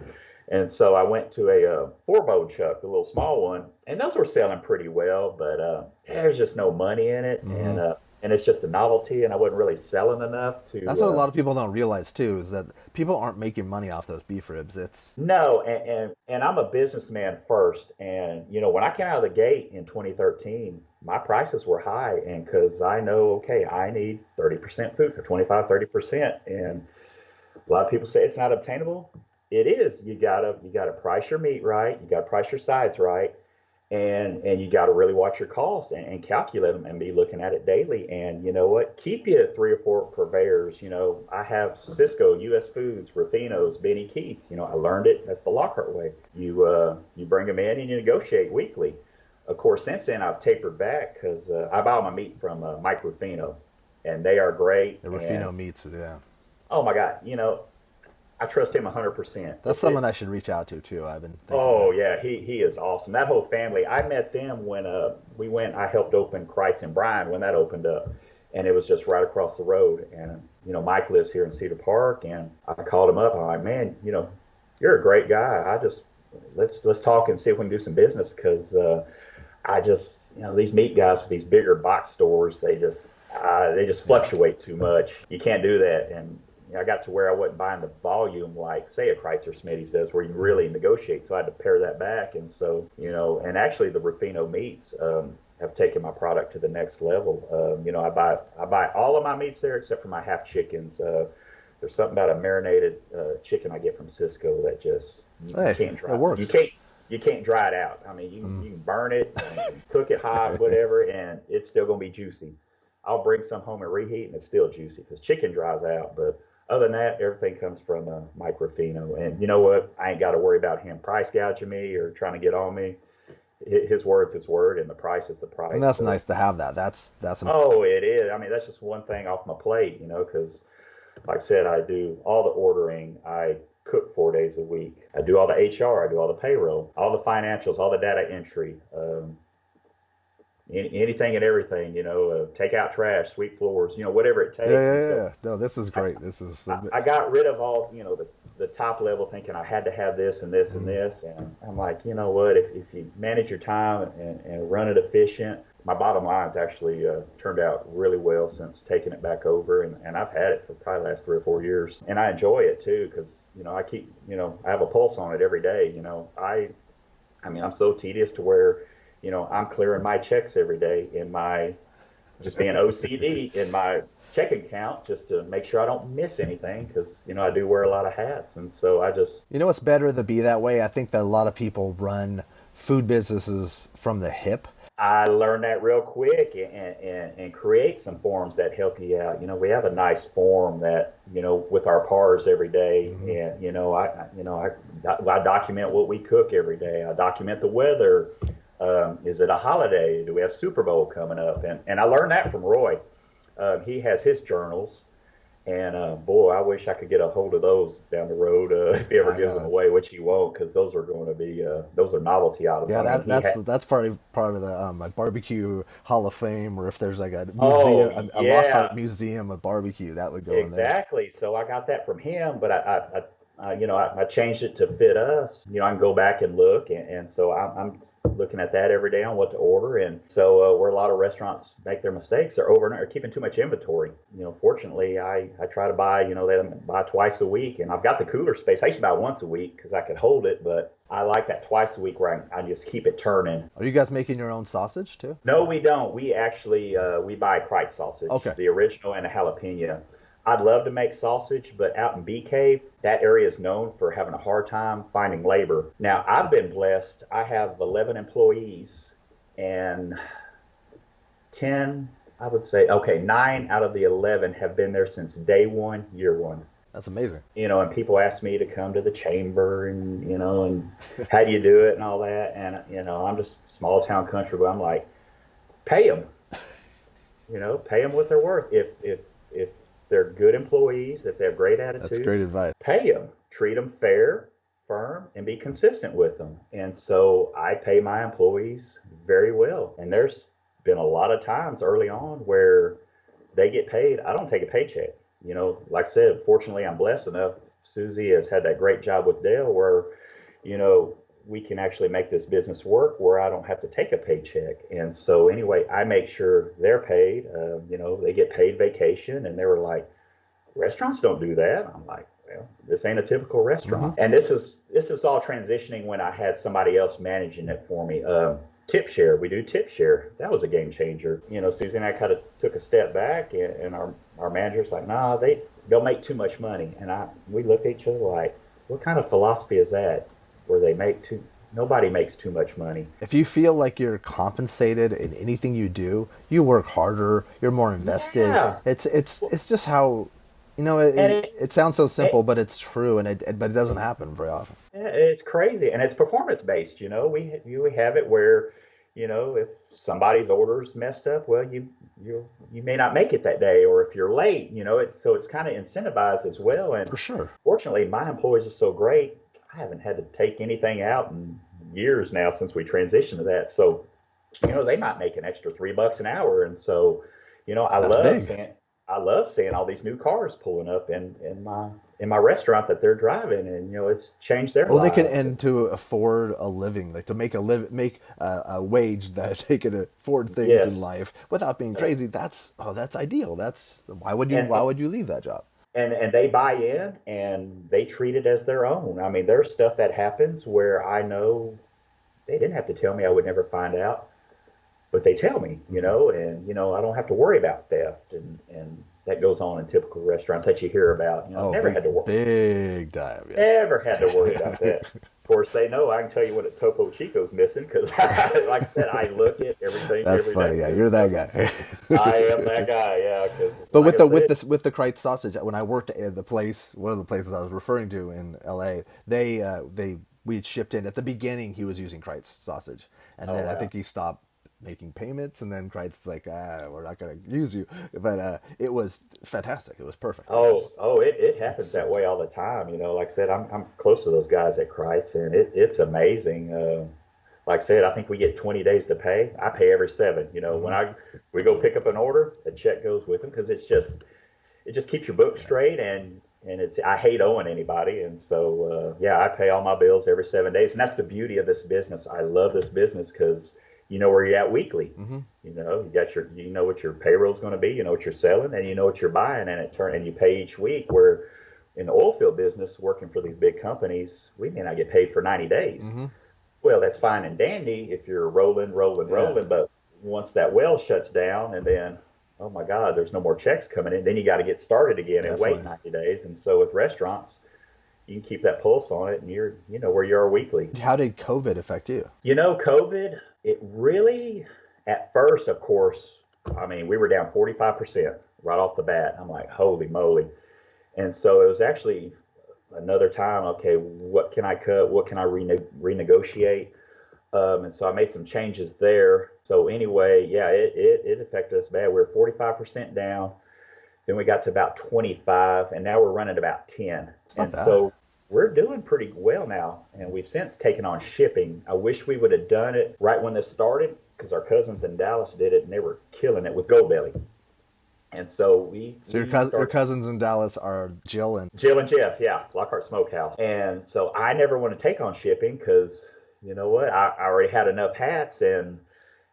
And so I went to a 4-bone chuck, a little small one, and those were selling pretty well, but there's just no money in it. And and it's just a novelty, and I wasn't really selling enough That's to. what a lot of people don't realize too, is that people aren't making money off those beef ribs. It's No, and I'm a businessman first, and when I came out of the gate in 2013, my prices were high, and because I know, okay, I need 30% food for 25, 30%, and a lot of people say it's not obtainable. It is. You gotta price your meat right. You gotta price your sides right, and you got to really watch your costs and calculate them and be looking at it daily. And you know what? Keep you 3 or 4 purveyors. I have Cisco, U.S. Foods, Rufino's, Benny Keith. I learned it. That's the Lockhart way. You bring them in and you negotiate weekly. Of course, since then I've tapered back because I buy my meat from Mike Rufino, and they are great. the And Rufino meats. Yeah, oh my God, I trust him 100%. that's someone I should reach out to too. I've been thinking Oh about. yeah, he is awesome. That whole family. I met them when we went. I helped open Kreitz and Bryan when that opened up, and it was just right across the road. And Mike lives here in Cedar Park, and I called him up. I'm like, man, you're a great guy. I just let's talk and see if we can do some business because I just these meat guys with these bigger box stores, they just Yeah, fluctuate too much. You can't do that, and I got to where I wasn't buying the volume like, say, a Kreitz or Smitty's does, where you really negotiate. So I had to pare that back. And so, and actually the Rufino meats have taken my product to the next level. I buy all of my meats there except for my half chickens. There's something about a marinated chicken I get from Cisco that just you hey, can't it dry. You works. can't. You can't dry it out. I mean, you can burn it, and cook it hot, whatever, and it's still gonna be juicy. I'll bring some home and reheat, and it's still juicy because chicken dries out. But other than that, everything comes from Mike Rufino. And you know what? I ain't got to worry about him price gouging me or trying to get on me. His word's his word, and the price is the And price. that's So, nice to have that. That's oh, it is. I mean, that's just one thing off my plate, because like I said, I do all the ordering. I cook 4 days a week. I do all the HR. I do all the payroll, all the financials, all the data entry. Anything and everything, take out trash, sweep floors, whatever it yeah, takes. yeah, And yeah, so yeah. No, this is I, great. This is I got rid of all, the top level thinking I had to have this and this and mm, this. And I'm like, you know what, if you manage your time and run it efficient, my bottom line's actually turned out really well since taking it back over. And I've had it for probably the last 3 or 4 years. And I enjoy it too because, I keep, I have a pulse on it every day. I mean, I'm so tedious to where, I'm clearing my checks every day in my just being OCD in my checking account just to make sure I don't miss anything because I do wear a lot of hats, and so I just it's better to be that way. I think that a lot of people run food businesses from the hip. I learned that real quick and create some forms that help you out. We have a nice form that with our pars every day, Hmm. and I document what we cook every day. I document the weather. Is it a holiday? Do we have Super Bowl coming up? And I learned that from Roy. He has his journals, and boy, I wish I could get a hold of those down the road if he ever I gives them know. away, which he won't, because those are going to be those are novelty items. Yeah, I mean, he had. that's probably part of the like barbecue Hall of Fame, or if there's like a Oh museum, a Lockhart yeah, museum of barbecue, that would go in there. exactly. So I got that from him, but I changed it to fit us. I can go back and look, and so I'm looking at that every day on what to order. And so where a lot of restaurants make their mistakes, they're over or keeping too much inventory. Fortunately, I try to buy, they buy twice a week, and I've got the cooler space. I used to buy once a week because I could hold it, but I like that twice a week where I just keep it turning. Are you guys making your own sausage too? No, we don't. We actually we buy Kreitz sausage, Okay. the original and a jalapeno. I'd love to make sausage, but out in Bee Cave, that area is known for having a hard time finding labor. Now, I've been blessed. I have 11 employees, and 10, I would say, okay, 9 out of the 11 have been there since day one, year one. That's amazing. And people ask me to come to the chamber and how do you do it and all that. And, I'm just small town country, but I'm like, pay them, pay them what they're worth. If they're good employees, if they have great That's great attitudes, advice. pay them, treat them fair, firm, and be consistent with them. And so I pay my employees very well. And there's been a lot of times early on where they get paid. I don't take a paycheck. Like I said, fortunately, I'm blessed enough. Susie has had that great job with Dale where, you know, we can actually make this business work where I don't have to take a paycheck. And so anyway, I make sure they're paid. They get paid vacation, and they were like, restaurants don't do that. I'm like, well, this ain't a typical restaurant. And this is all transitioning when I had somebody else managing it for me. Tip share, we do tip share. That was a game changer. Susie and I kind of took a step back, and our manager's like, nah, they'll make too much money. And we looked at each other like, what kind of philosophy is that? Where nobody makes too much money. If you feel like you're compensated in anything you do, you work harder, you're more invested. Yeah. It's just how, it sounds so simple, but it's true, but it doesn't happen very often. It's crazy, and it's performance based. We have it where, if somebody's order's messed up, well, you may not make it that day, or if you're late, it's kind of incentivized as well. And for sure, fortunately, my employees are so great. I haven't had to take anything out in years now since we transitioned to that. So, they might make an extra $3 an hour, and so, I love seeing all these new cars pulling up in my restaurant that they're driving, and it's changed their lives. They can, and to afford a living, like to make a wage that they can afford things in life without being crazy. That's ideal. Why would you leave that job? And they buy in, and they treat it as their own. I mean, there's stuff that happens where I know they didn't have to tell me, I would never find out. But they tell me, and I don't have to worry about theft, and that goes on in typical restaurants that you hear about. Never had to worry. Big time. Yes. Never had to worry about that. Of course, they know I can tell you what a Topo Chico's missing because, like I said, I look at everything. That's every funny. day. Yeah, you're that guy. I am that guy. Yeah. But with the Kreitz sausage, when I worked at one of the places I was referring to in L.A., we shipped in at the beginning. He was using Kreitz sausage, and then I think he stopped making payments, and then Kreitz is like, we're not going to use you. But it was fantastic. It was perfect. It happens that way all the time. Like I said, I'm close to those guys at Kreitz, and it's amazing. Like I said, I think we get 20 days to pay. I pay every 7. When we go pick up an order, a check goes with them because it just keeps your book straight, and I hate owing anybody, and so I pay all my bills every 7 days, and that's the beauty of this business. I love this business because you know where you're at weekly. You know what your payroll's going to be. You know what you're selling, and you know what you're buying, and you pay each week. Where in the oil field business, working for these big companies, we may not get paid for 90 days. Well, that's fine and dandy if you're rolling. But once that well shuts down, and then oh my God, there's no more checks coming in, then you got to get started again and wait 90 days. And so with restaurants, you can keep that pulse on it, and you know where you are weekly. How did COVID affect you? COVID, it really, at first, of course, I mean, we were down 45% right off the bat. I'm like, holy moly. And so it was actually another time, okay, what can I cut? What can I renegotiate? And so I made some changes there. So anyway, it affected us bad. We were 45% down. Then we got to about 25, and now we're running about 10. And so we're doing pretty well now, and we've since taken on shipping. I wish we would have done it right when this started, because our cousins in Dallas did it, and they were killing it with Gobo. And so your cousins in Dallas are Jill and Jeff, yeah, Lockhart Smokehouse. And so I never want to take on shipping because, you know what, I already had enough hats, and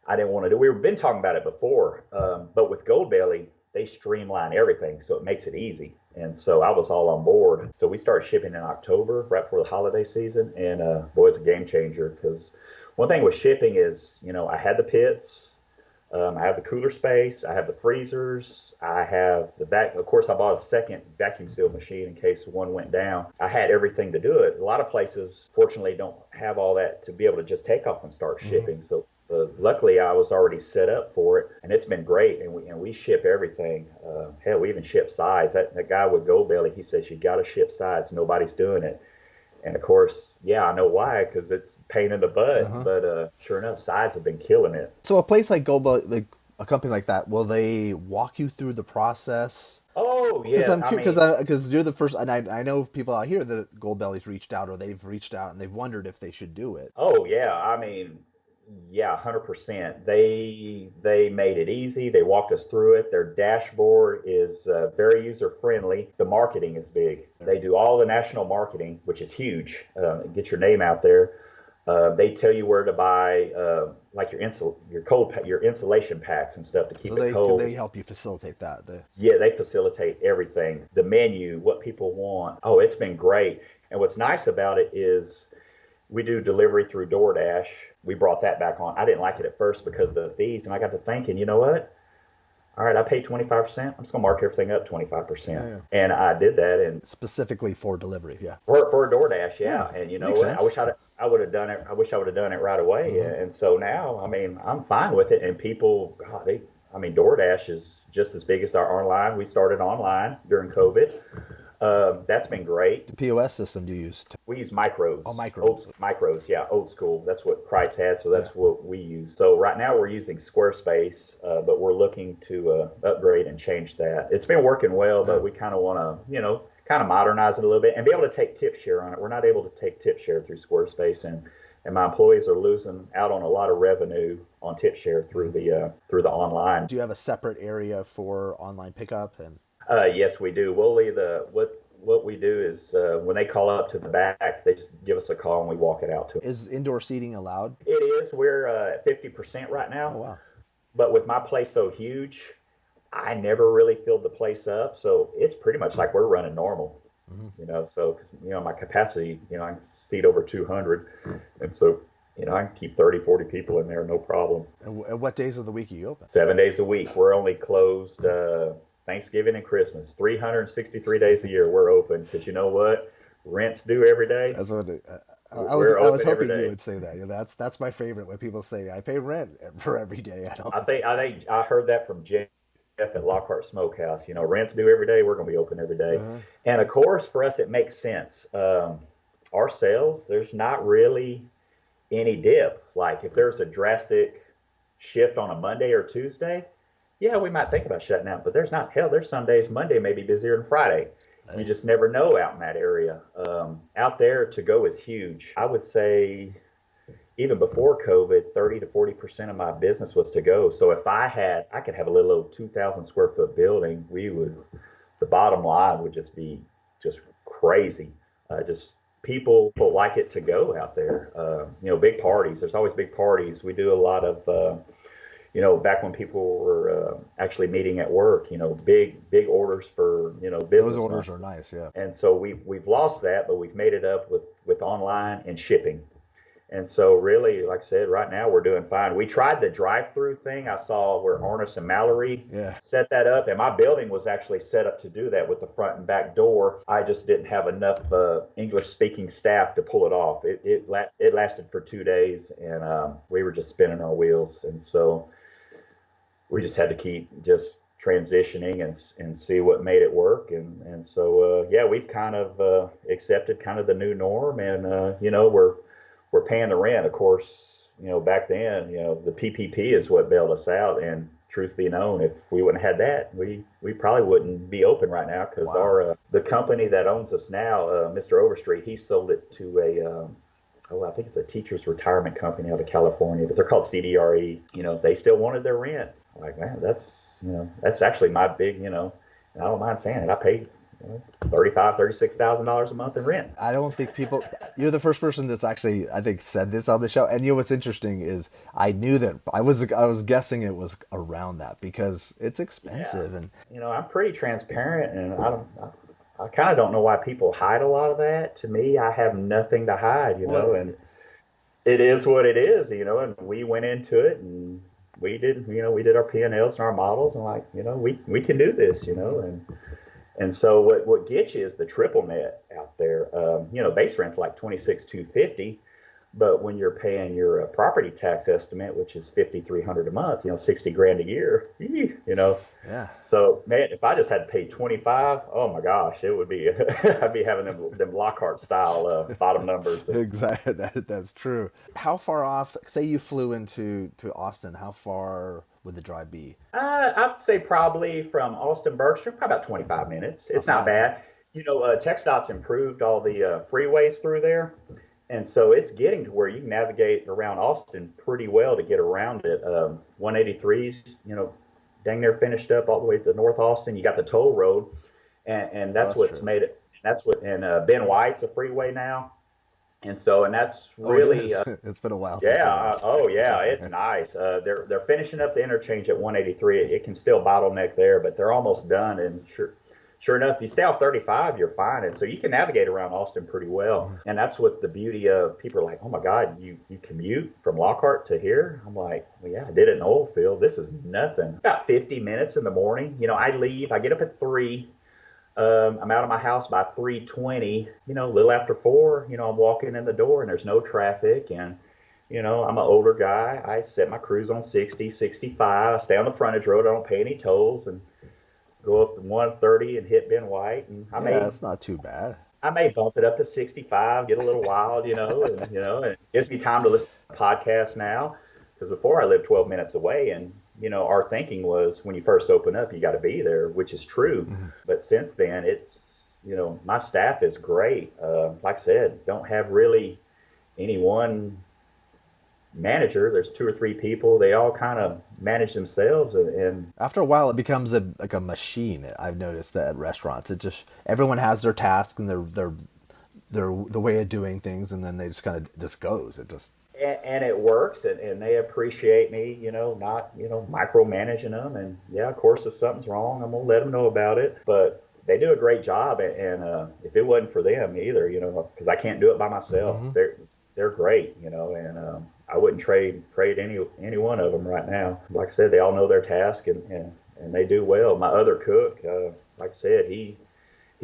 I didn't want to do. We've been talking about it before, but with Goldbelly, they streamline everything, so it makes it easy. And so I was all on board. So we started shipping in October, right before the holiday season. And boy, it's a game changer, because one thing with shipping is, I had the pits, I have the cooler space, I have the freezers, I have the back. Of course, I bought a second vacuum seal machine in case one went down. I had everything to do it. A lot of places, fortunately, don't have all that to be able to just take off and start shipping. So luckily, I was already set up for it, and it's been great. And we ship everything. Hell, we even ship sides. That guy with Goldbelly, he says you got to ship sides. Nobody's doing it. And of course, I know why, because it's a pain in the butt. But sure enough, sides have been killing it. So a place like Gobo, like a company like that, will they walk you through the process? Oh yeah, because you're the first, and I know people out here that Goldbelly's reached out, or they've reached out and they've wondered if they should do it. Oh yeah, I mean. Yeah, 100%. They made it easy. They walked us through it. Their dashboard is very user-friendly. The marketing is big. They do all the national marketing, which is huge. Get your name out there. They tell you where to buy, like your insulation packs and stuff to So keep it cold. they help you facilitate that. Yeah, they facilitate everything. The menu, what people want. Oh, it's been great. And what's nice about it is we do delivery through DoorDash. We brought that back on. I didn't like it at first because of the fees, and I got to thinking, you know what? All right, I paid 25%. I'm just gonna mark everything up 25%, and I did that, and Specifically for delivery, yeah. for DoorDash, yeah. And you know Makes what? sense. I would have done it. I wish I would have done it right away. And so now, I mean, I'm fine with it. And people, God, I mean, DoorDash is just as big as our online. We started online during COVID. That's been great. The POS system do you use? We use micros. Oh, micros. Micros, yeah, old school. That's what Kreitz has, so that's what we use. So right now we're using Squarespace, but we're looking to upgrade and change that. It's been working well, but we kind of want to, kind of modernize it a little bit and be able to take tip share on it. We're not able to take tip share through Squarespace, and my employees are losing out on a lot of revenue on tip share through the online. Do you have a separate area for online pickup? And yes, we do. We'll leave what we do is when they call up to the back, they just give us a call and we walk it out to them. is indoor seating allowed? It is. We're at 50% right now. Oh, wow. But with my place so huge, I never really filled the place up. So it's pretty much like we're running normal, So, my capacity, I can seat over 200. And so, I can keep 30, 40 people in there, no problem. And what days of the week are you open? 7 days a week. We're only closed Thanksgiving and Christmas. 363 days a year we're open, because you know what? Rent's due every day. That's what I was hoping you would say that. Yeah, that's my favorite when people say I pay rent for every day. I heard that from Jeff at Lockhart Smokehouse. Rent's due every day. We're going to be open every day. And of course, for us, it makes sense. Our sales, there's not really any dip. Like if there's a drastic shift on a Monday or Tuesday, yeah, we might think about shutting down, but there's not. Hell, there's some days Monday may be busier than Friday. You just never know out in that area. Out there, to go is huge. I would say even before COVID, 30 to 40% of my business was to go. So if I could have a little over 2,000 square foot building, the bottom line would just be just crazy. Just people like it to go out there. Big parties. There's always big parties. We do a lot of back when people were actually meeting at work, big orders for, business. Those orders are nice, yeah. And so we've lost that, but we've made it up with online and shipping. And so really, like I said, right now we're doing fine. We tried the drive-through thing. I saw where Arnis and Mallory set that up, and my building was actually set up to do that with the front and back door. I just didn't have enough English-speaking staff to pull it off. It lasted for 2 days, and we were just spinning our wheels. And so we just had to keep just transitioning and see what made it work. And so, we've kind of accepted kind of the new norm, and, we're paying the rent. Of course, back then, the PPP is what bailed us out. And truth be known, if we wouldn't have had that, we probably wouldn't be open right now, because the company that owns us now, Mr. Overstreet, he sold it to I think it's a teacher's retirement company out of California, but they're called CDRE. They still wanted their rent. I'm like, man, that's actually my big, and I don't mind saying it. I paid $36,000 a month in rent. I don't think you're the first person that's actually, I think, said this on the show. And what's interesting is I knew that I was guessing it was around that, because it's expensive. And I'm pretty transparent, and I kind of don't know why people hide a lot of that. To me, I have nothing to hide, and it is what it is, and we went into it, and we did our P&Ls and our models, and we can do this, and so what gets you is the triple net out there. Base rent's like $26,250, but when you're paying your property tax estimate, which is $5,300 a month, $60,000 a year, Yeah. So man, if I just had to pay 25, oh my gosh, it would be I'd be having them Lockhart style bottom numbers. Exactly, that's true. How far off? Say you flew to Austin. How far would the drive be? I'd say probably from Austin Berkshire, probably about 25 minutes. It's not bad. TxDOT's improved all the freeways through there. And so it's getting to where you can navigate around Austin pretty well to get around it. 183's, dang near finished up all the way to North Austin. You got the toll road, and that's what's true. Made it. That's what, and Ben White's a freeway now. And so, and that's Oh, it really, is. It's been a while since yeah, I've been oh yeah, it's there. nice. They're finishing up the interchange at 183. It can still bottleneck there, but they're almost done. And sure enough, you stay off 35, you're fine. And so you can navigate around Austin pretty well. And that's what the beauty of people are like, oh my God, you commute from Lockhart to here? I'm like, well, yeah, I did it in the oil field. This is nothing. About 50 minutes in the morning. I leave, I get up at 3. I'm out of my house by 3:20. A little after 4. I'm walking in the door and there's no traffic. And I'm an older guy. I set my cruise on 60, 65. I stay on the frontage road. I don't pay any tolls and go up to 130 and hit Ben White. And Yeah, it's not too bad. I may bump it up to 65, get a little wild, and it gives me time to listen to podcasts now. Because before I lived 12 minutes away, and our thinking was when you first open up, you got to be there, which is true. But since then, it's my staff is great. Like I said, don't have really any one manager. There's 2 or 3 people. They all kind of manage themselves, and After a while, it becomes like a machine. I've noticed that at restaurants, it just everyone has their task and their the way of doing things, and then they just kind of just goes. It just and it works, and they appreciate me, not micromanaging them. And yeah, of course, if something's wrong, I'm gonna let them know about it. But they do a great job, and if it wasn't for them either, because I can't do it by myself. They're great, and I wouldn't trade any one of them right now. Like I said, they all know their task, and they do well. My other cook, like I said, he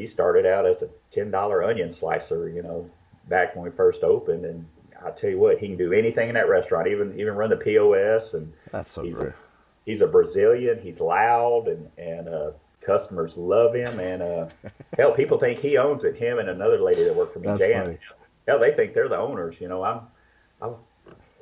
started out as a $10 onion slicer, back when we first opened, and I tell you what, he can do anything in that restaurant, even run the POS. And that's so he's great. He's a Brazilian. He's loud, and customers love him. And hell, people think he owns it. Him and another lady that worked for me, That's Jan. funny. Hell, they think they're the owners. I'm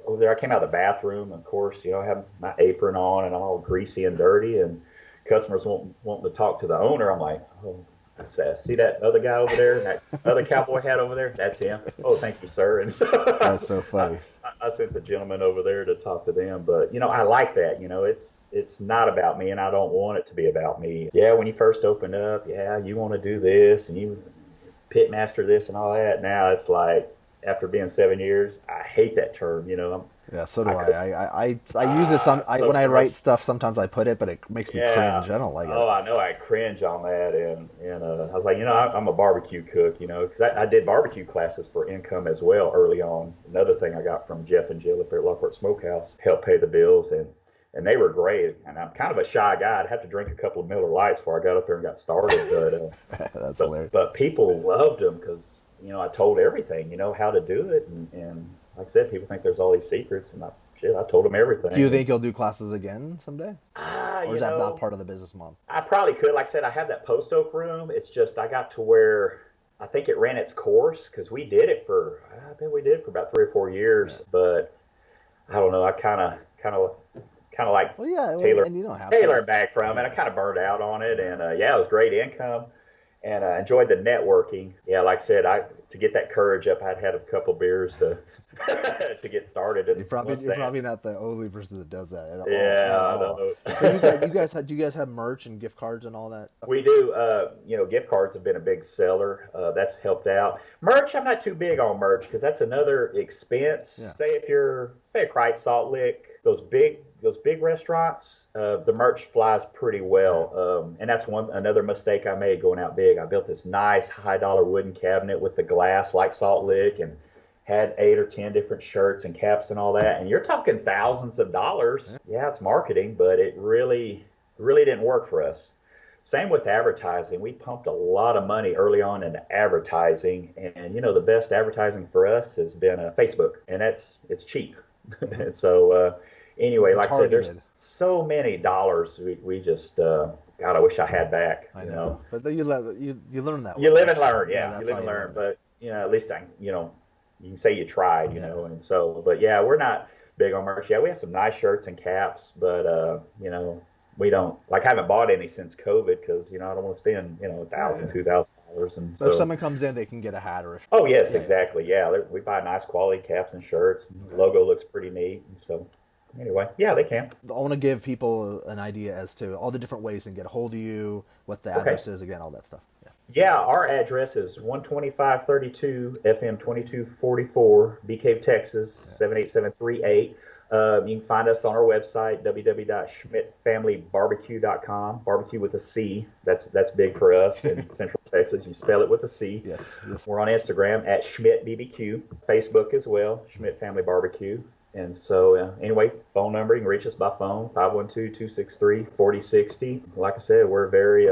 over there. I came out of the bathroom, of course. I have my apron on and I'm all greasy and dirty, and customers wanting to talk to the owner. I'm like, oh. I said, see that other guy over there, and that other cowboy hat over there? That's him. Oh, thank you, sir. And so That's so funny. I sent the gentleman over there to talk to them. But I like that. It's not about me, and I don't want it to be about me. Yeah, when you first opened up, yeah, you want to do this, and you pit master this and all that. Now it's like, after being 7 years, I hate that term. Yeah, so do I use it when I write stuff. Sometimes I put it, but it makes me cringe. I don't like it. Oh, I know. I cringe on that, and I was like, I'm a barbecue cook, because I did barbecue classes for income as well early on. Another thing I got from Jeff and Jill up there at Lockhart Smokehouse, helped pay the bills, and they were great. And I'm kind of a shy guy. I'd have to drink a couple of Miller Lights before I got up there and got started. But That's hilarious. But people loved them because I told everything, how to do it, and like I said, people think there's all these secrets, and I told them everything. Do you think you'll do classes again someday? Or is that know, not part of the business model? I probably could. Like I said, I have that post oak room. It's just I got to where I think it ran its course because I bet we did it for about 3 or 4 years. Yeah. But I don't know. I kind of like Taylor back from it. I kind of burned out on it, and it was great income. And I enjoyed the networking. Yeah, like I said, to get that courage up, I'd had a couple beers to to get started. And you're probably not the only person that does that at all. Yeah, do you guys have merch and gift cards and all that? We do. Gift cards have been a big seller. That's helped out. Merch, I'm not too big on merch because that's another expense. Yeah. Say a Kreitz, Salt Lick, those big restaurants, the merch flies pretty well. And that's another mistake I made going out big. I built this nice high dollar wooden cabinet with the glass like Salt Lick, and had 8 or 10 different shirts and caps and all that. And you're talking thousands of dollars. Yeah, it's marketing, but it really didn't work for us. Same with advertising. We pumped a lot of money early on into advertising, and the best advertising for us has been Facebook, and it's cheap. And so anyway, like I said, there's so many dollars we just God, I wish I had back. I know. But you learn that way. You live and learn. Yeah, you live and learn. But at least you can say you tried. And so, but yeah, we're not big on merch. Yeah, we have some nice shirts and caps, but we don't I haven't bought any since COVID because I don't want to spend $1,000, $2,000. And so if someone comes in, they can get a hat or a shirt. Oh yes, exactly. Yeah, we buy nice quality caps and shirts. And the logo looks pretty neat. So anyway, yeah, they can. I want to give people an idea as to all the different ways they can get a hold of you, what the address is, again, all that stuff. Yeah. Yeah, our address is 12532 FM 2244, Bee Cave, Texas, 78738. You can find us on our website, www.schmidtfamilybarbecue.com. Barbecue with a C. That's big for us in Central Texas. You spell it with a C. Yes, yes. We're on Instagram at Schmidt BBQ, Facebook as well, Schmidt Family Barbecue. And so, anyway, phone number, you can reach us by phone, 512-263-4060. Like I said, we're very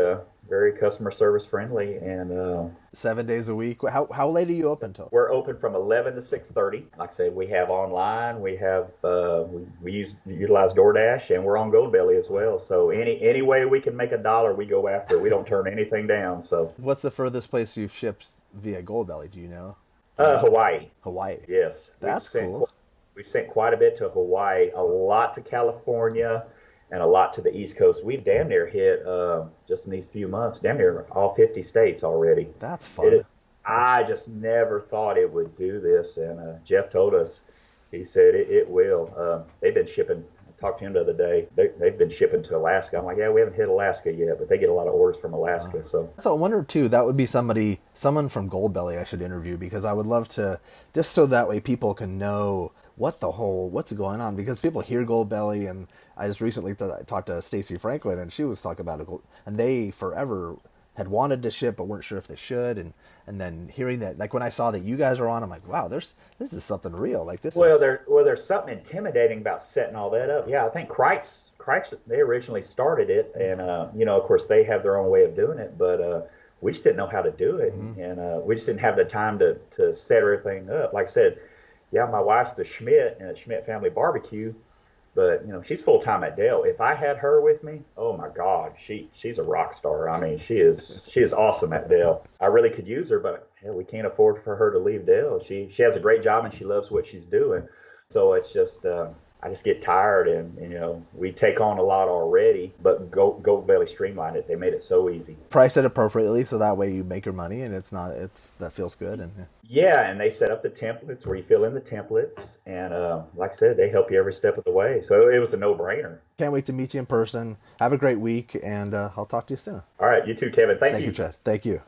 customer service friendly, and 7 days a week. How late are you open till? we're open from 11 to 6:30. Like I said, we have online, we have we utilize DoorDash, and we're on Goldbelly as well. So any way we can make a dollar, we go after it. We don't turn anything down. So What's the furthest place you've shipped via Goldbelly? Do you know? Hawaii, Hawaii. yes, That's cool. We've sent quite a bit to Hawaii, a lot to California, and a lot to the East Coast. We've damn near hit, just in these few months, damn near all 50 states already. That's fun. I just never thought it would do this. And Jeff told us, he said it will. They've been shipping. I talked to him the other day. They've been shipping to Alaska. I'm like, yeah, we haven't hit Alaska yet, but they get a lot of orders from Alaska. So So I wonder too, that would be someone from Goldbelly I should interview, because I would love to, just so that way people can know what's going on, because people hear Goldbelly, and I just recently talked to Stacy Franklin, and she was talking about it, and they forever had wanted to ship but weren't sure if they should, and then hearing that, like when I saw that you guys are on, I'm like, wow, this is something real, like this. There's something intimidating about setting all that up. Yeah, I think Kreitz, they originally started it, and of course they have their own way of doing it, but we just didn't know how to do it, and we just didn't have the time to set everything up. Like I said, yeah, my wife's the Schmidt and at Schmidt Family Barbecue, but she's full time at Dell. If I had her with me, oh my God, she's a rock star. I mean, she is awesome at Dell. I really could use her, but hell, we can't afford for her to leave Dell. She has a great job and she loves what she's doing. So it's just I just get tired, and we take on a lot already, but Gold Belly streamlined it. They made it so easy. Price it appropriately so that way you make your money, and that feels good. And Yeah, and they set up the templates where you fill in the templates, and like I said, they help you every step of the way. So it was a no-brainer. can't wait to meet you in person. Have a great week, and I'll talk to you soon. All right, you too, Kevin. Thank Thank you. you, Chad. Thank you.